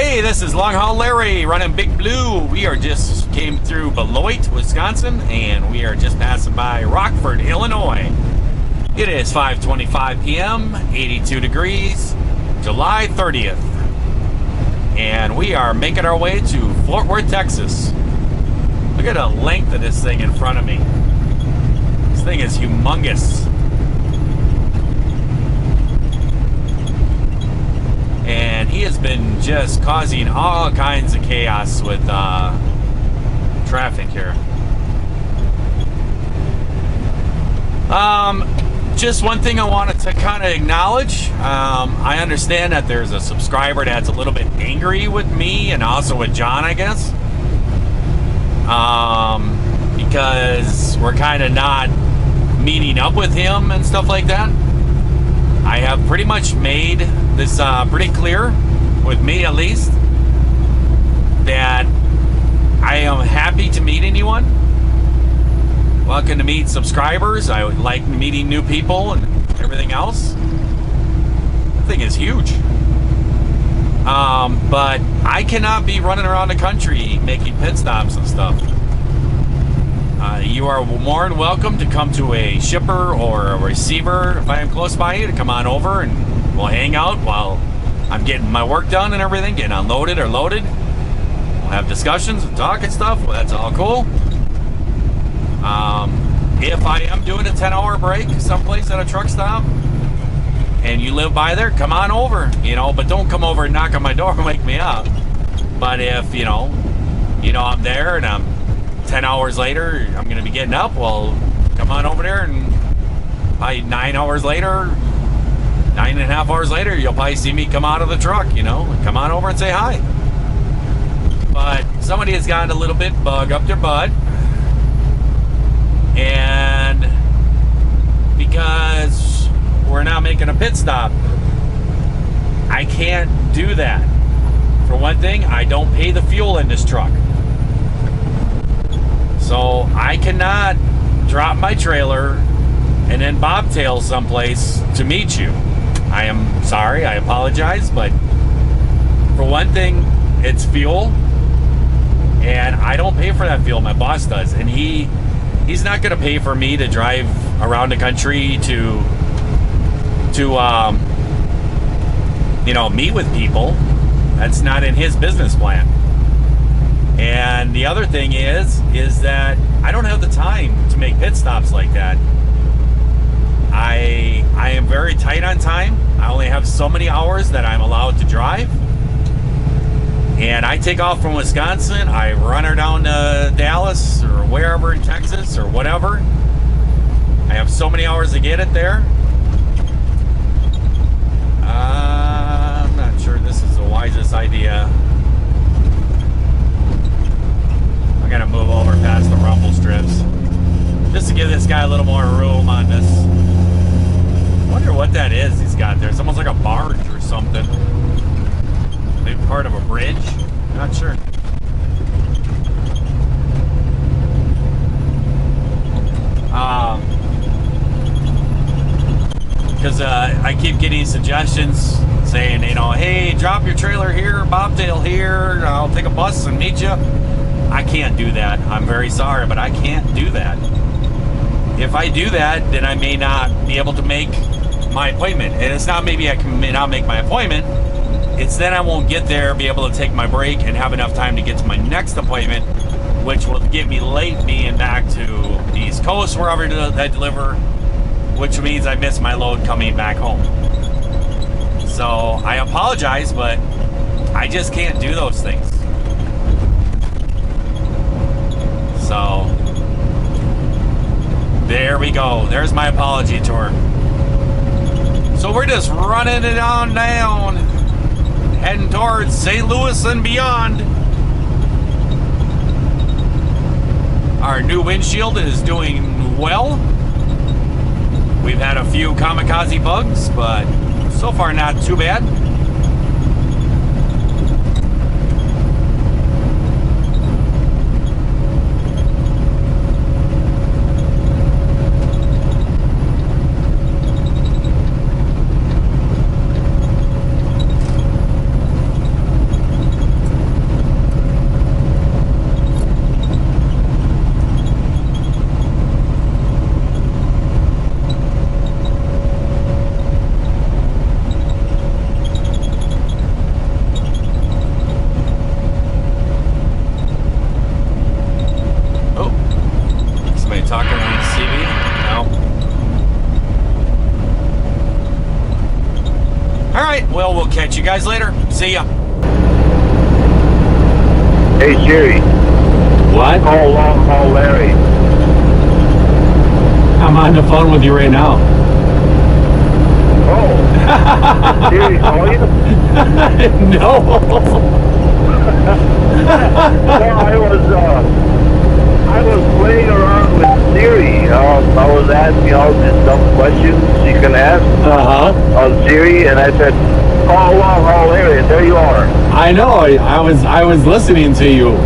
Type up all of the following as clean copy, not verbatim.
Hey, this is Long Haul Larry running Big Blue. We are just came through Beloit, Wisconsin, and we are just passing by Rockford, Illinois. It is 5:25 p.m., 82 degrees, July 30th. And we are making our way to Fort Worth, Texas. Look at the length of this thing in front of me. This thing is humongous. And he has been just causing all kinds of chaos with traffic here. Just one thing I wanted to kind of acknowledge. I understand that there's a subscriber that's a little bit angry with me and also with John, I guess. Because we're kind of not meeting up with him and stuff like that. I have pretty much made this pretty clear, with me at least, that I am happy to meet anyone. Welcome to meet subscribers. I would like meeting new people and everything else. That thing is huge. But I cannot be running around the country making pit stops and stuff. You are more than welcome to come to a shipper or a receiver if I am close by you, to come on over and we'll hang out while I'm getting my work done and everything, getting unloaded or loaded. We'll have discussions and talk and stuff. Well, that's all cool. If I am doing a 10-hour break someplace at a truck stop and you live by there, come on over, but don't come over and knock on my door and wake me up. But if, I'm there and I'm 10 hours later, I'm going to be getting up, well, come on over there, and probably 9 hours later, 9.5 hours later, you'll probably see me come out of the truck, come on over and say hi. But somebody has gotten a little bit bug up their butt, and because we're now making a pit stop, I can't do that. For one thing, I don't pay the fuel in this truck. So I cannot drop my trailer and then bobtail someplace to meet you. I am sorry, I apologize, but for one thing, it's fuel, and I don't pay for that fuel. My boss does, and he's not going to pay for me to drive around the country to meet with people. That's not in his business plan. And the other thing is that I don't have the time to make pit stops like that. I am very tight on time. I only have so many hours that I'm allowed to drive. And I take off from Wisconsin, I run her down to Dallas or wherever in Texas or whatever. I have so many hours to get it there. I'm not sure this is the wisest idea. I'm gonna move over past the rumble strips just to give this guy a little more room on this. I wonder what that is he's got there. It's almost like a barge or something. Maybe part of a bridge. Not sure. Because I keep getting suggestions saying, hey, drop your trailer here, bobtail here, I'll take a bus and meet you. I can't do that. I'm very sorry, but I can't do that. If I do that, then I may not be able to make my appointment. And it's not maybe I may not make my appointment. It's then I won't get there, be able to take my break, and have enough time to get to my next appointment, which will get me late being back to the East Coast, wherever I deliver, which means I miss my load coming back home. So I apologize, but I just can't do those things. So there we go. There's my apology tour. So we're just running it on down, heading towards St. Louis and beyond. Our new windshield is doing well. We've had a few kamikaze bugs, but so far not too bad. guys later. See ya. Hey, Jerry. What? Call Long Haul Larry. I'm on the phone with you right now. Oh. Did Jerry call you? No. Well, I was playing around with Siri. I was asking all these dumb questions you can ask on Siri, and I said, call Long Haul Larry, and there you are. I know. I was listening to you.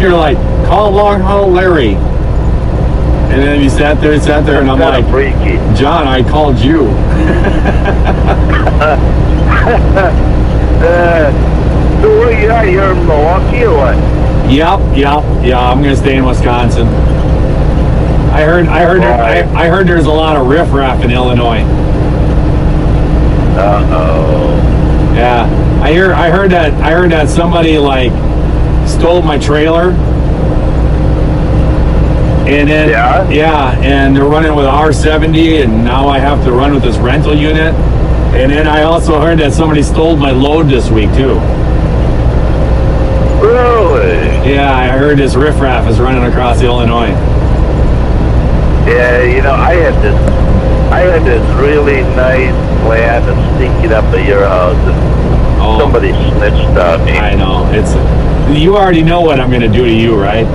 You're like, call Long Haul Larry. And then you sat there, and I'm like, freaky. John, I called you. So where you at? You're in Milwaukee or what? Yep. I'm gonna stay in Wisconsin. I heard there's a lot of riffraff in Illinois. Uh-oh. Yeah, I heard that somebody like stole my trailer, and then and they're running with R70, and now I have to run with this rental unit. And then I also heard that somebody stole my load this week too. Really? Yeah, I heard this riffraff is running across Illinois. Yeah, you know, I had this really nice plan of sneaking up at your house, and somebody snitched on me. I know. You already know what I'm going to do to you, right?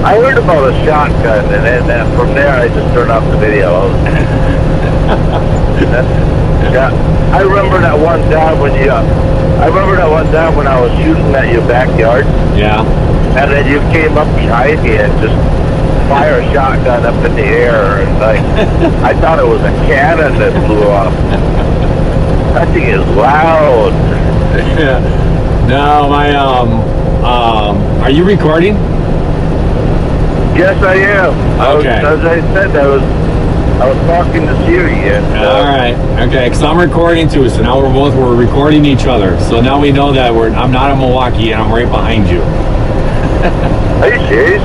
I heard about a shotgun, and then from there I just turned off the video. I remember that one time when I was shooting at your backyard. Yeah. And then you came up behind me and just fire a shotgun up in the air, and like I thought it was a cannon that blew off. That thing is loud. Yeah. No, my are you recording? Yes, I am. Okay. As I said, I was talking to Siri. And, all right. Okay, because I'm recording too, so now we're recording each other. So now we know that I'm not in Milwaukee and I'm right behind you. Are you serious?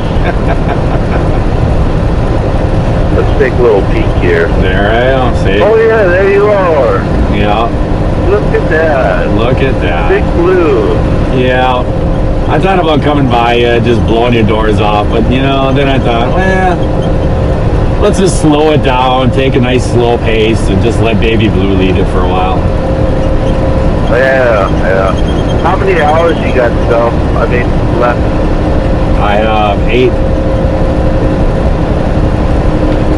Let's take a little peek here. There I am. See? Oh yeah, there you are. Yeah. Look at that. Look at that. Big blue. Yeah. I thought about coming by you, just blowing your doors off, but then I thought, well, let's just slow it down, take a nice slow pace, and just let Baby Blue lead it for a while. Yeah. How many hours you got left? I have 8.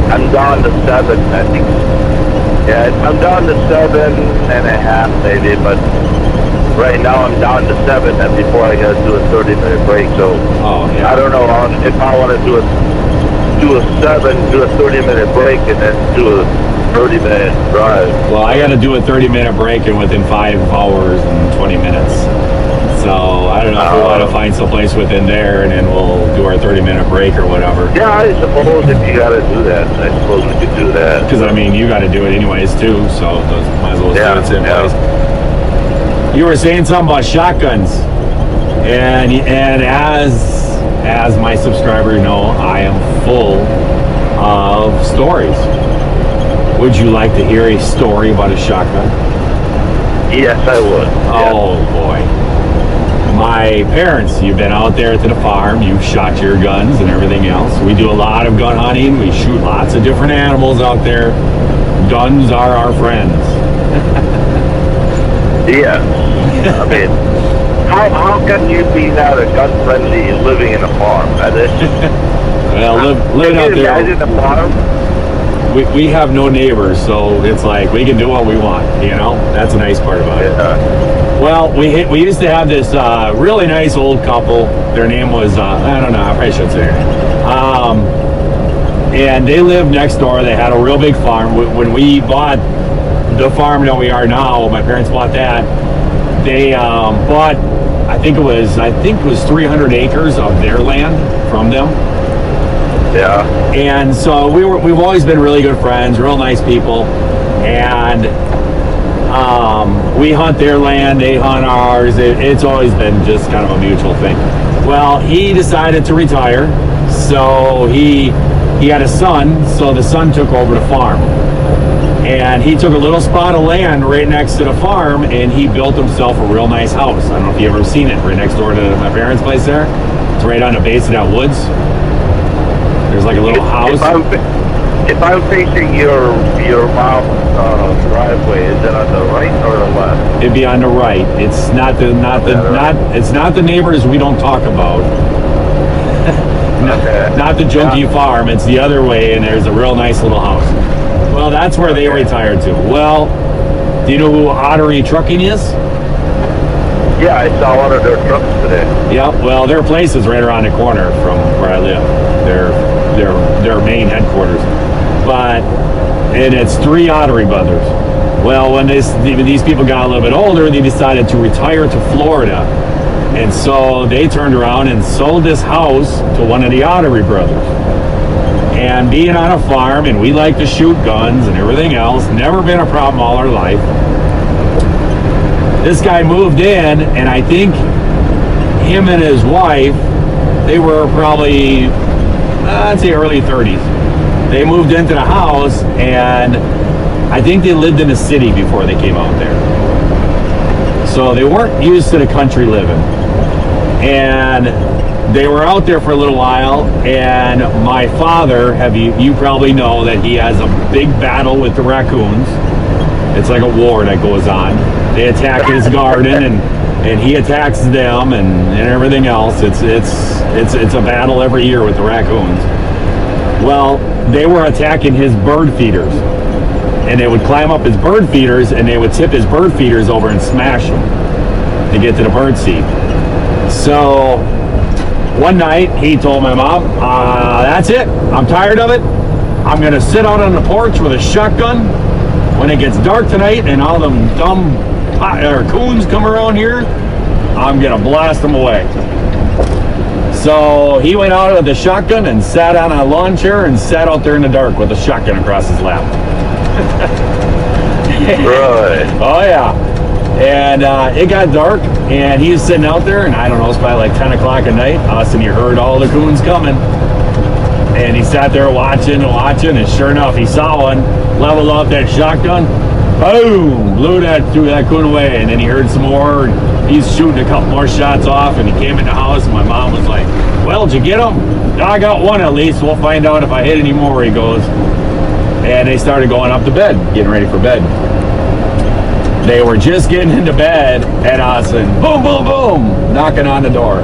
I'm down to 7, I think. Yeah, I'm down to 7.5 maybe, but right now I'm down to 7, and before I gotta do a 30-minute break, so I don't know if I want to do a 30-minute break and then do a 30-minute drive. Well, I got to do a 30-minute break and within 5 hours and 20 minutes. So I don't know if we want to find someplace within there, and then we'll do our 30-minute break or whatever. Yeah, I suppose if you got to do that, I suppose we could do that. Because you got to do it anyways too, so might as well do it same place. You were saying something about shotguns, and as my subscribers know, I am full of stories. Would you like to hear a story about a shotgun? Yes, I would. Oh boy. My parents, you've been out there to the farm, you've shot your guns and everything else. We do a lot of gun hunting, we shoot lots of different animals out there. Guns are our friends. Yeah. I mean, how can you be not a gun-friendly living in a farm? Well, living out there, in a farm? we have no neighbors, so it's like we can do what we want, That's a nice part about it. Well, we used to have this really nice old couple. Their name was, I don't know, I probably should say her name. And they lived next door. They had a real big farm. When we bought the farm that we are now, my parents bought that. They bought, I think it was 300 acres of their land from them. Yeah. And so we've always been really good friends, real nice people, and we hunt their land, they hunt ours. It's always been just kind of a mutual thing. Well, he decided to retire, so he had a son, so the son took over the farm. And he took a little spot of land right next to the farm, and he built himself a real nice house. I don't know if you've ever seen it, right next door to my parents' place there. It's right on the base of that woods. There's like a little house. If I'm facing your mom's driveway, is it on the right or the left? It'd be on the right. It's not the neighbors we don't talk about. Not the junkie farm. It's the other way, and there's a real nice little house. Well, that's where they retired to. Well, do you know who Ottery Trucking is? Yeah, I saw one of their trucks today. Yeah, well, their place is right around the corner from where I live. Their main headquarters. And it's 3 Ottery brothers. Well, when these people got a little bit older, they decided to retire to Florida. And so they turned around and sold this house to one of the Ottery brothers. And being on a farm, and we like to shoot guns and everything else, never been a problem all our life. This guy moved in, and I think him and his wife, they were probably, I'd say early 30s. They moved into the house, and I think they lived in the city before they came out there. So they weren't used to the country living. And they were out there for a little while, and my father, you probably know that he has a big battle with the raccoons. It's like a war that goes on. They attack his garden, and he attacks them, and everything else. It's a battle every year with the raccoons. Well, they were attacking his bird feeders, and they would climb up his bird feeders, and they would tip his bird feeders over and smash them to get to the bird seed. So one night he told my mom, that's it, I'm tired of it. I'm gonna sit out on the porch with a shotgun when it gets dark tonight and all them dumb coons come around here, I'm gonna blast them away. So he went out with the shotgun and sat on a lawn chair and sat out there in the dark with a shotgun across his lap. Really? Oh yeah. And it got dark, and he was sitting out there, and I don't know, it's probably like 10 o'clock at night. All of a sudden, you heard all the coons coming. And he sat there watching, and sure enough, he saw one, leveled off that shotgun, boom, threw that coon away. And then he heard some more, and he's shooting a couple more shots off, and he came in the house, and my mom was like, well, did you get him? I got one at least. We'll find out if I hit any more, he goes. And they started going up to bed, getting ready for bed. They were just getting into bed, and all of a sudden, boom, boom, boom, knocking on the door.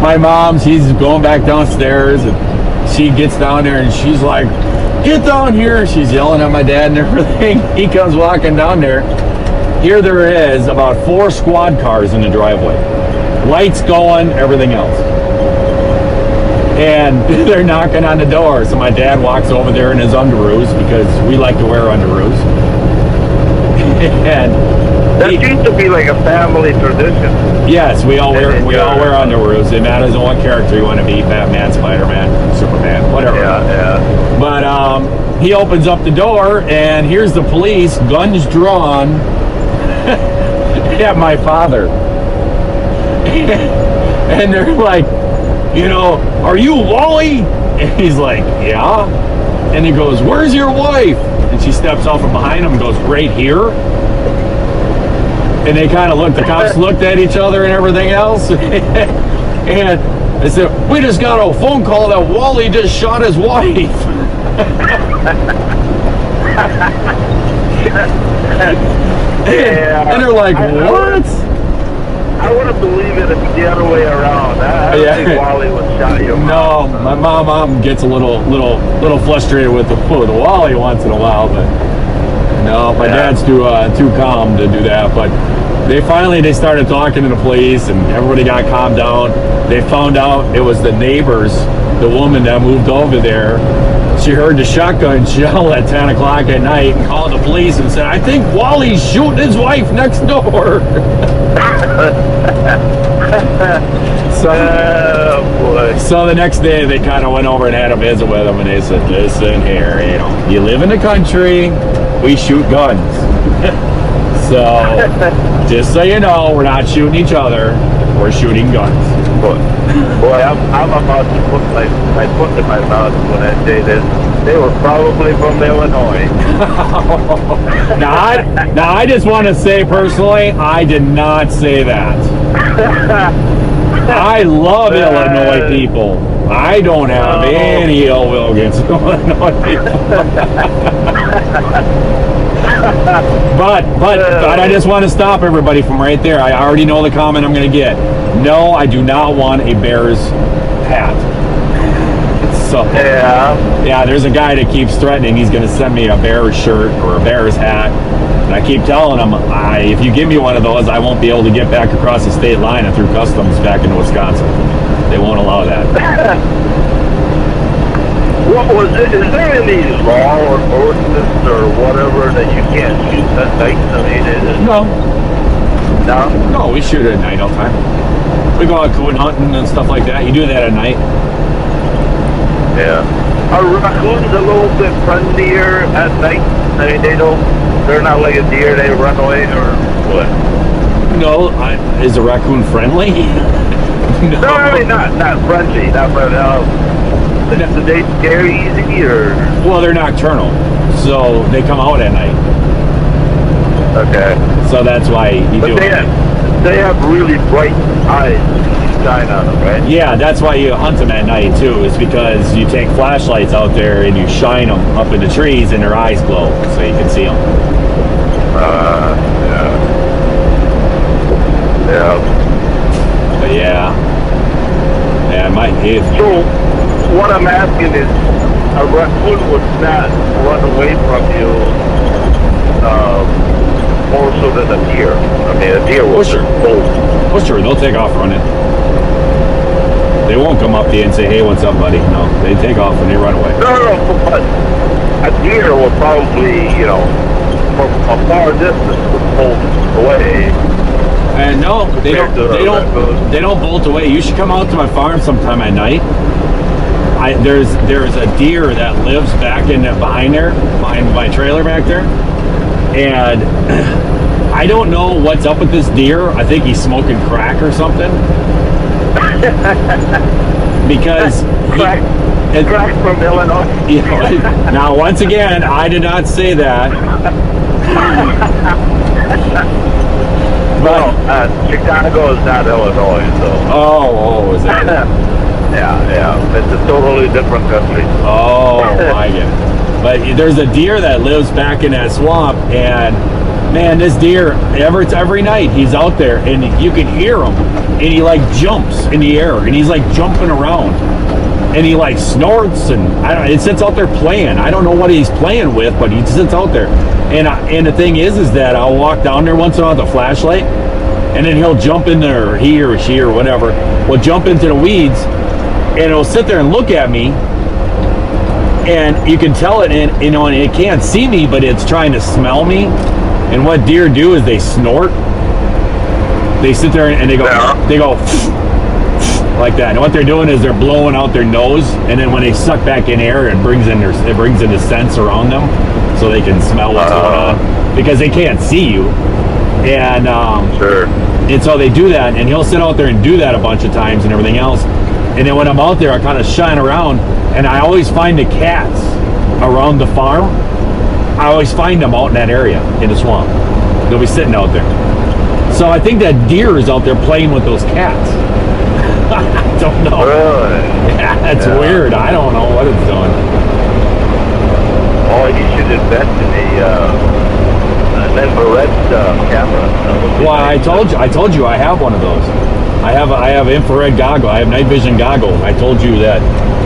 My mom, she's going back downstairs, and she gets down there, and she's like, get down here. She's yelling at my dad and everything. He comes walking down there. Here there is about 4 squad cars in the driveway. Lights going, everything else. And they're knocking on the door. So my dad walks over there in his underoos, because we like to wear underoos. And that seems to be like a family tradition. Yes, we all wear underoos. It matters on what character you want to be: Batman, Spider-Man, Superman, whatever. Yeah. But he opens up the door, and here's the police, guns drawn, at my father. And they're like, are you Wally? And he's like, yeah. And he goes, where's your wife? And she steps out from behind him and goes, right here. And they kind of the cops looked at each other and everything else. And they said, we just got a phone call that Wally just shot his wife. And they're like, what? I wouldn't believe it if it's the other way around. I don't think Wally would shot your mom. No, my mom gets a little frustrated with the Wally once in a while, but no, my dad's too calm to do that. But they started talking to the police, and everybody got calmed down. They found out it was the neighbors, the woman that moved over there. She heard the shotgun shell at 10 o'clock at night and called the police and said, I think Wally's shooting his wife next door. So the next day they kind of went over and had a visit with him, and they said, listen here, you live in the country, we shoot guns. So just so you know, we're not shooting each other, we're shooting guns. Boy, I'm about to put my foot in my mouth when I say this. They were probably from Illinois. Now I just want to say personally, I did not say that. I love Illinois people. I don't have any ill will against Illinois people. But I just want to stop everybody from right there. I already know the comment I'm going to get. No, I do not want a Bears hat. So yeah, there's a guy that keeps threatening he's going to send me a Bears shirt or a Bears hat. And I keep telling him, if you give me one of those, I won't be able to get back across the state line and through customs back into Wisconsin. They won't allow that. What was it? Is there any law or ordinance or whatever that you can't shoot at night? I mean, No, we shoot at night all the time. We go out coon hunting and stuff like that. You do that at night. Yeah. Are raccoons a little bit friendlier at night? I mean, they're not like a deer, they run away or what? No, is a raccoon friendly? No, I mean, not friendly, not friendly. Do they scare easy or? Well, they're nocturnal, so they come out at night. Okay. So that's why you do it. They have really bright eyes. Shine on them, right? Yeah, that's why you hunt them at night too. Is because you take flashlights out there and you shine them up in the trees, and their eyes glow, so you can see them. Yeah. But yeah, So what I'm asking is, a raccoon would not run away from you more so than a deer. I mean, a deer will bolt. Well, sure, they'll take off running. They won't come up to you and say, "Hey, what's up, buddy?" No, they take off and they run away. No, but a deer will probably, from a far distance would bolt away. And no, they don't bolt away. You should come out to my farm sometime at night. There's a deer that lives back in behind my trailer back there, and I don't know what's up with this deer. I think he's smoking crack or something. Because crack from Illinois. Now, once again, I did not say that. Well, Chicago is not Illinois, so. Oh, is that? Yeah. It's a totally different country. Oh, I get it. But there's a deer that lives back in that swamp, and man, this deer, every night he's out there, and you can hear him, and he like jumps in the air, and he's like jumping around, and he like snorts, and it sits out there playing. I don't know what he's playing with, but he sits out there. And the thing is that I'll walk down there once in a while with a flashlight, and then he'll jump in there, or he or she or whatever, will jump into the weeds, and it'll sit there and look at me, and you can tell it, and and it can't see me, but it's trying to smell me. And what deer do is they snort. They sit there and they go like that. And what they're doing is they're blowing out their nose, and then when they suck back in air, it brings in the scents around them, so they can smell what's going on, because they can't see you. And sure. And so they do that, and he'll sit out there and do that a bunch of times and everything else. And then when I'm out there, I kind of shine around, and I always find the cats around the farm. I always find them out in that area, in the swamp. They'll be sitting out there. So I think that deer is out there playing with those cats. I don't know. Really? Yeah, it's weird. I don't know what it's doing. Oh, you should invest in an infrared camera. Well, I told you I have one of those. I have infrared goggle. I have night vision goggle. I told you that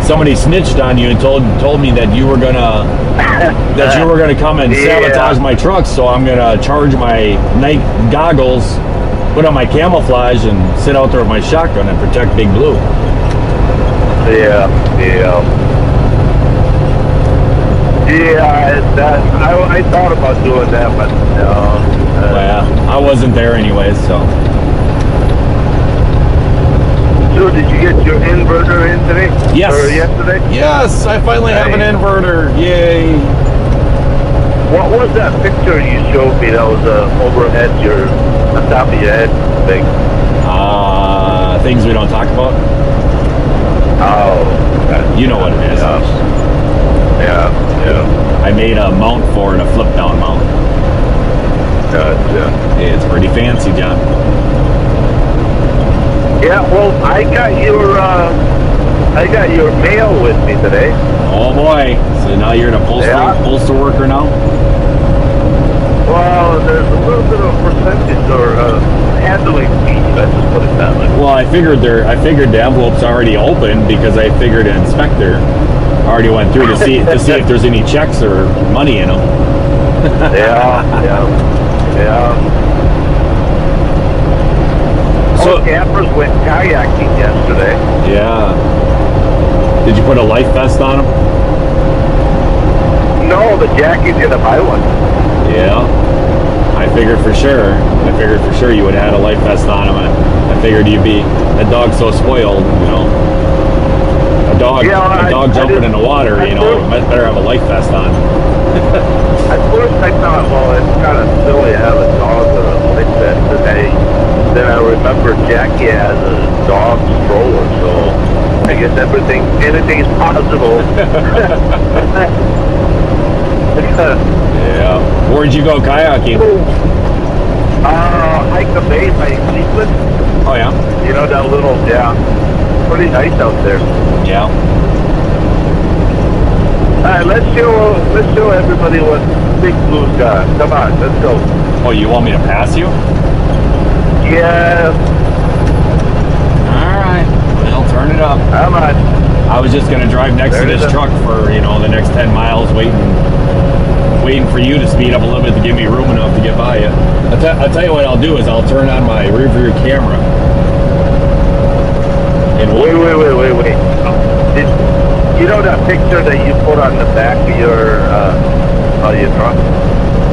somebody snitched on you and told me that you were gonna come and sabotage my truck. So I'm gonna charge my night goggles, put on my camouflage, and sit out there with my shotgun and protect Big Blue. Yeah. I thought about doing that, but I wasn't there anyways, so. So did you get your inverter in today? Yes. Or yesterday? Yes, I finally have an inverter. Yay. What was that picture you showed me that was overhead, on top of your head thing? Things we don't talk about. Oh. You know what it is. Yeah. I made a mount for it, a flip down mount. Gotcha. It's pretty fancy, John. Yeah, well, I got your mail with me today. Oh boy! So now you're an postal worker now. Well, there's a little bit of a percentage or handling fee. Let's just put it that way. Well, I figured the envelope's already open because I figured an inspector already went through to see if there's any checks or money in them. Yeah. So campers went kayaking yesterday. yeah. Did you put a life vest on them? No, the Jackie's gonna buy one. Yeah. I figured for sure you would have had a life vest on him. I figured you'd be that dog's so spoiled, you know. A dog jumping in the water, you know, better have a life vest on. At first I thought, well, it's kind of silly to have a dog with a life vest, and then I remember Jackie has a dog stroller, so I guess anything's possible. Yeah. Where'd you go kayaking? Hike the bay by Cleveland. Oh yeah. You know that little, pretty nice out there. Yeah. All right, let's show everybody what Big Blue's got. Come on, let's go. Oh, you want me to pass you? Yeah. All right. Well, turn it up. Come on. I was just gonna drive next to this truck for the next 10 miles, waiting for you to speed up a little bit to give me room enough to get by you. I'll tell you what I'll do is I'll turn on my rear view camera. And Wait. You know that picture that you put on the back of your truck?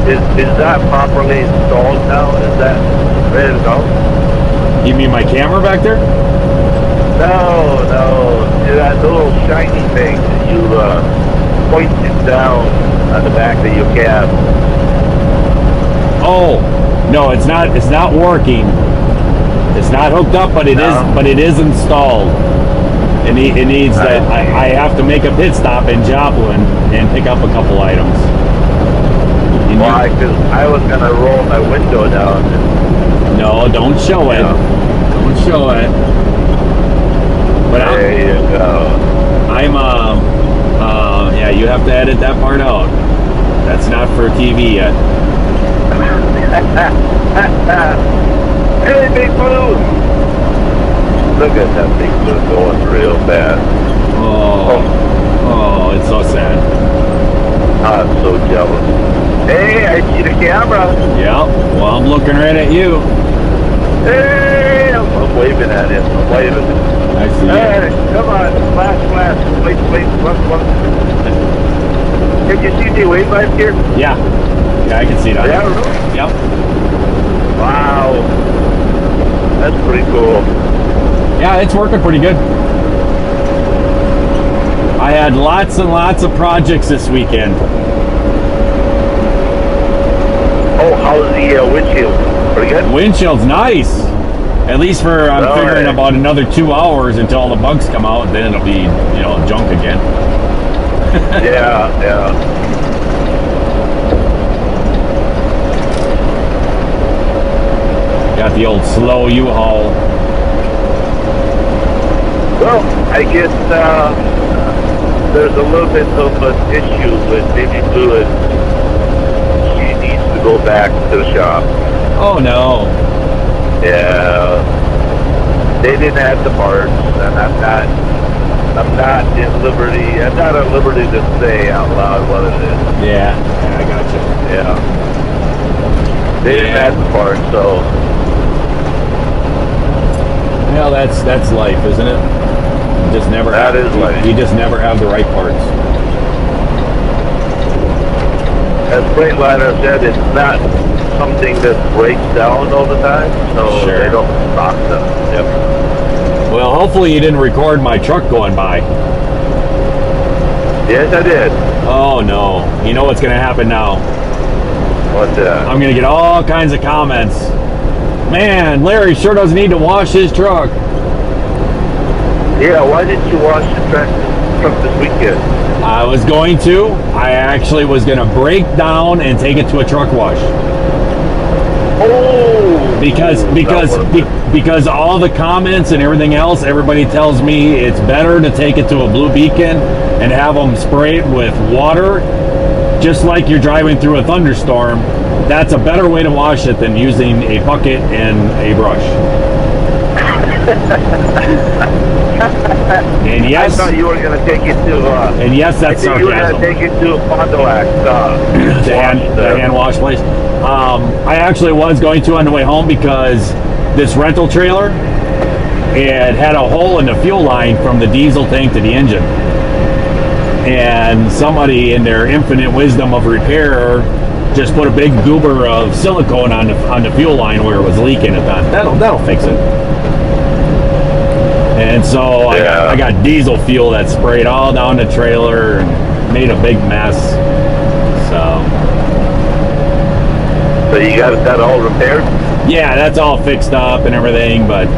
Is that properly installed now? Is that ready to go? You mean my camera back there? No. That little shiny thing that you pointed down on the back of your cab. Oh, no, it's not working. It's not hooked up, but it is installed. It needs that. I have to make a pit stop in Joplin and pick up a couple items. Why? Because I was gonna roll my window down. No, don't show it. Don't show it. But there you go. Yeah, you have to edit that part out. That's not for TV yet. Hey, Big Blue! Look at that Big Blue going real fast. Oh, it's so sad. I'm so jealous. Hey, I see the camera. Yeah, well, I'm looking right at you. Hey, I'm waving at it. I'm waving. I see you. Hey, come on, flash. Wait, one. Can you see the wave light here? Yeah, I can see that. Yeah, really? Yep. Wow. That's pretty cool. Yeah, it's working pretty good. I had lots and lots of projects this weekend. Oh, how's the windshield? Pretty good? Windshield's nice. At least I'm figuring about another 2 hours until all the bugs come out, and then it'll be, junk again. Yeah. Got the old slow U-Haul. Well, I guess there's a little bit of an issue with Baby Blue, and she needs to go back to the shop. Oh no. Yeah. They didn't have the parts, and I'm not at liberty to say out loud what it is. Yeah, I got you. Yeah. They didn't have the parts, so. Well, that's life, isn't it? You just never That is life. You just never have the right parts. As Freightliner said, it's not something that breaks down all the time, so Sure. they don't stock them. Yep. Well, hopefully you didn't record my truck going by. Yes, I did. Oh no. You know what's going to happen now? What's that? I'm going to get all kinds of comments. Man, Larry sure doesn't need to wash his truck. Yeah, why didn't you wash the truck this weekend? I was going to. I actually was going to break down and take it to a truck wash. Oh, Because all the comments and everything else, everybody tells me it's better to take it to a Blue Beacon and have them spray it with water, just like you're driving through a thunderstorm. That's a better way to wash it than using a bucket and a brush. And yes, I thought you were going to take it to. And yes, that's sarcasm. You were going to take it to Fond du Lac. The hand wash place. I actually was going to on the way home because this rental trailer, it had a hole in the fuel line from the diesel tank to the engine. And somebody in their infinite wisdom of repair just put a big goober of silicone on the fuel line where it was leaking. And that'll fix it. And so I got diesel fuel that sprayed all down the trailer and made a big mess. So you got that all repaired? Yeah, that's all fixed up and everything, but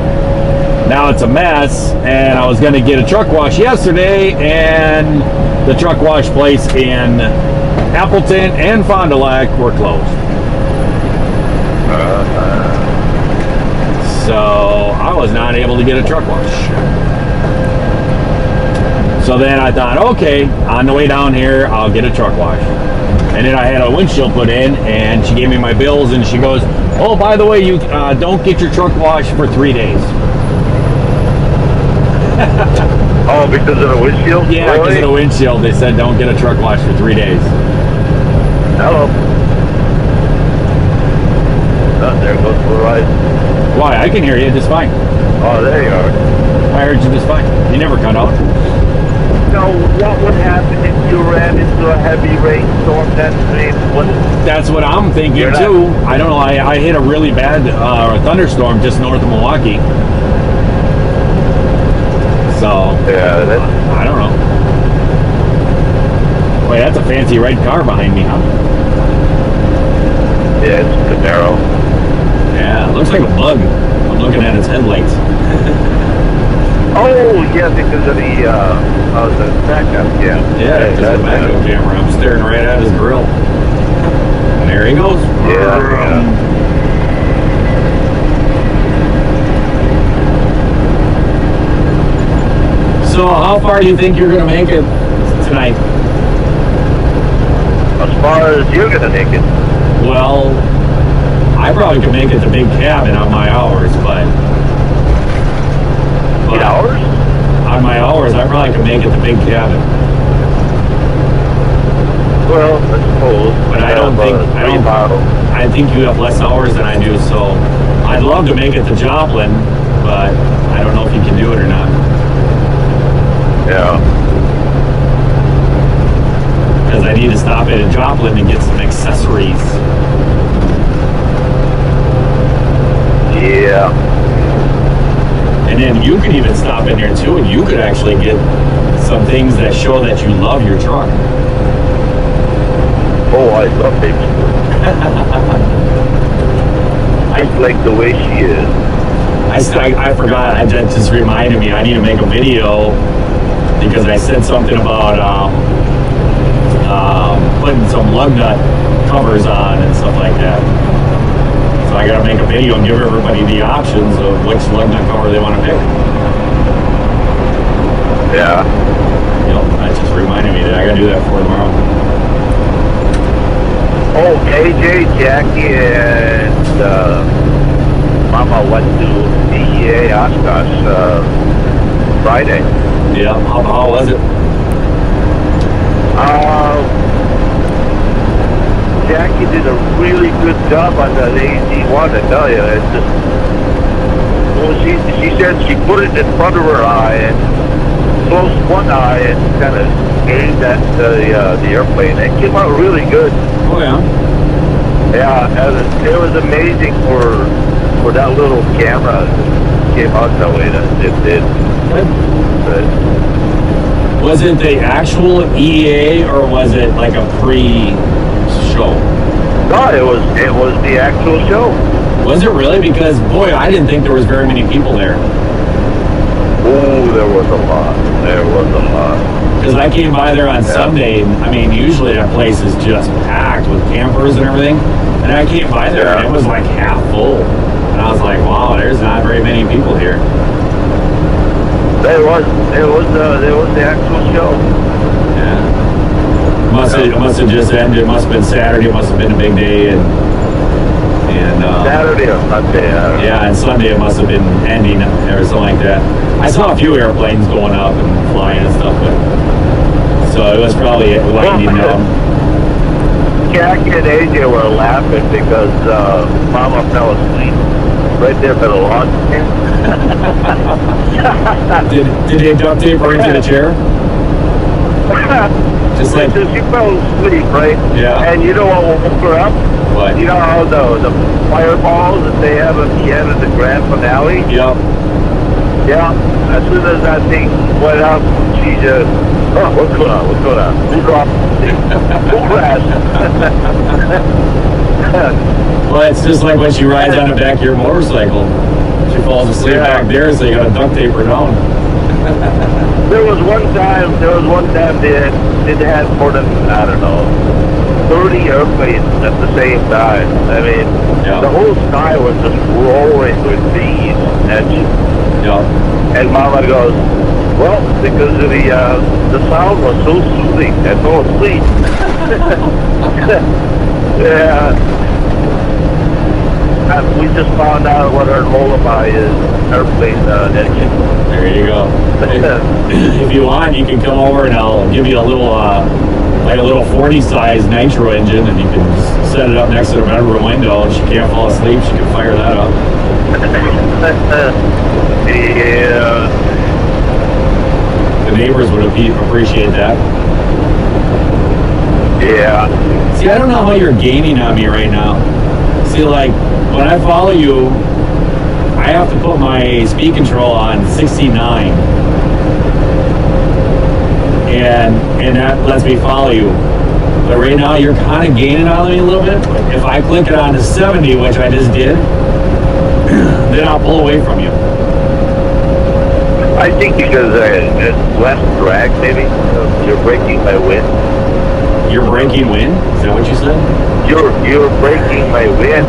now it's a mess. And I was going to get a truck wash yesterday, and the truck wash place in Appleton and Fond du Lac were closed. So I was not able to get a truck wash. So then I thought, okay, on the way down here, I'll get a truck wash. And then I had a windshield put in, and she gave me my bills, and she goes, oh, by the way, you don't get your truck washed for 3 days. Oh, because of the windshield? Yeah, really? because of the windshield. They said don't get a truck wash for 3 days. Hello. Oh, there goes the ride. Why? I can hear you just fine. Oh, there you are. I heard you just fine. You never cut out. So what would happen if you ran into a heavy rainstorm that day? That's what I'm thinking too. I don't know. I hit a really bad thunderstorm just north of Milwaukee. So yeah, I don't know. Wait, that's a fancy red car behind me, huh? Yeah, it's a Camaro. Yeah, it looks like a bug. I'm looking at its headlights. Oh, yeah, because of the backup, yeah. Yeah, because of the backup camera. I'm staring right at his grill. And there he goes. Yeah. So how far do you think you're going to make it tonight? As far as you're going to make it? Well, I probably could make it to Big Cabin on my hours, but 8 hours? On my hours, I probably could make it to Big Cabin. Well, I suppose. But I think you have less hours than I do, so I'd love to make it to Joplin, but I don't know if you can do it or not. Yeah. Because I need to stop at Joplin and get some accessories. Yeah. And then you could even stop in there too, and you could actually get some things that show that you love your truck. Oh, I love baby. I like the way she is. I forgot. That just reminded me. I need to make a video because I said something about putting some lug nut covers on and stuff like that. So I gotta make a video and give everybody the options of which lug nut cover they want to pick. Yeah. Yep, that just reminded me that I gotta do that for tomorrow. Oh, AJ, Jackie, and Mama went to DEA Oshkosh Friday. Yeah, how was it? Jackie did a really good job on that AZ1, I tell you. It's just, well, she said she put it in front of her eye and closed one eye and kind of aimed at the airplane. It came out really good. Oh, yeah? Yeah, it was amazing for that little camera. It came out that way that it did. But, was it the actual EA or was it like a pre-show? no, it was the actual show. Was it really? Because, boy, I didn't think there was very many people there. Oh, there was a lot. There was a lot. Because I came by there on Sunday, and I mean, usually that place is just packed with campers and everything. And I came by there, and it was like half full. And I was like, wow, there's not very many people here. There was the actual show. Yeah. It must have just ended. It must have been Saturday. It must have been a big day, and Saturday or Sunday. Yeah, and Sunday it must have been ending or something like that. I saw a few airplanes going up and flying and stuff, but so it was probably winding down. Jackie and AJ were laughing because Mama fell asleep right there by the lawn. Did they duct tape her into the chair? Just like she fell asleep, right? Yeah. And you know what woke her up? What? You know how the fireballs that they have at the end of the grand finale? Yep. Yeah. As soon as that thing went up, she just, oh, what's going on? What's going on? Who dropped the thing? Who crashed? Well, it's just like when she rides on the back of your motorcycle. She falls asleep back there, so you gotta duct tape her down. There was one time they had more than, I don't know, 30 airplanes at the same time. I mean, the whole sky was just rolling with bees. And Mama goes, well, because of the sound was so soothing, I fell asleep. Yeah. We just found out what our lullaby is, airplane engine. There you go. If you want, you can come over and I'll give you a little, like a little 40 size nitro engine, and you can just set it up next to the bedroom window. If she can't fall asleep, she can fire that up. Yeah. The neighbors would appreciate that. Yeah. See, I don't know how you're gaining on me right now. See, like, when I follow you, I have to put my speed control on 69. And that lets me follow you. But right now, you're kind of gaining on me a little bit. If I click it on to 70, which I just did, then I'll pull away from you. I think because it's less drag, maybe. You're breaking my wind. You're breaking wind? Is that what you said? You're breaking my wind.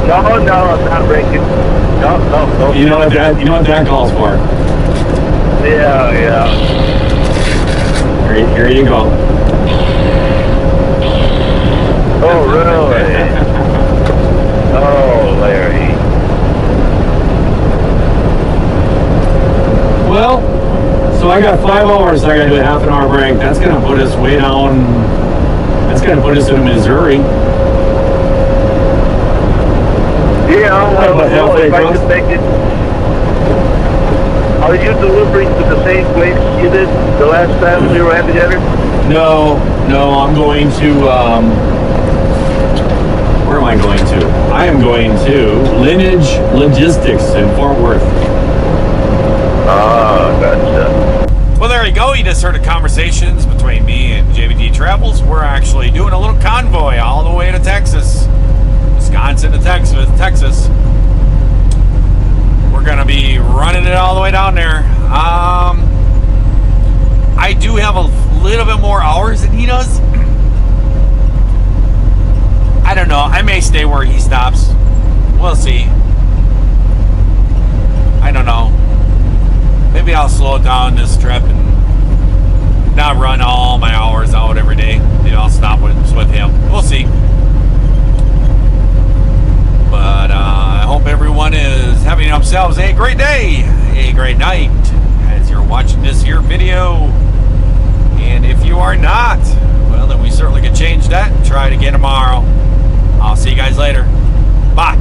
No, I'm not breaking. No. You know what that calls for? Yeah. Here you go. Oh, really? Oh, Larry. Well, so I got 5 hours. I got to do a half an hour break. That's going to put us way down. That's going to put us in Missouri. Yeah, well, if I could make it. Are you delivering to the same place you did the last time we ran together? No, I'm going to, where am I going to? I am going to Lineage Logistics in Fort Worth. Ah, gotcha. Well, there you go. You just heard the conversations between me and JBG Travels. We're actually doing a little convoy all the way to Texas. Wisconsin to Texas. We're going to be running it all the way down there. I do have a little bit more hours than he does. I don't know. I may stay where he stops. We'll see. I don't know. Maybe I'll slow down this trip and not run all my hours out every day. Maybe I'll stop with him. We'll see. But I hope everyone is having themselves a great day, a great night as you're watching this here video. And if you are not, well, then we certainly can change that and try it again tomorrow. I'll see you guys later. Bye.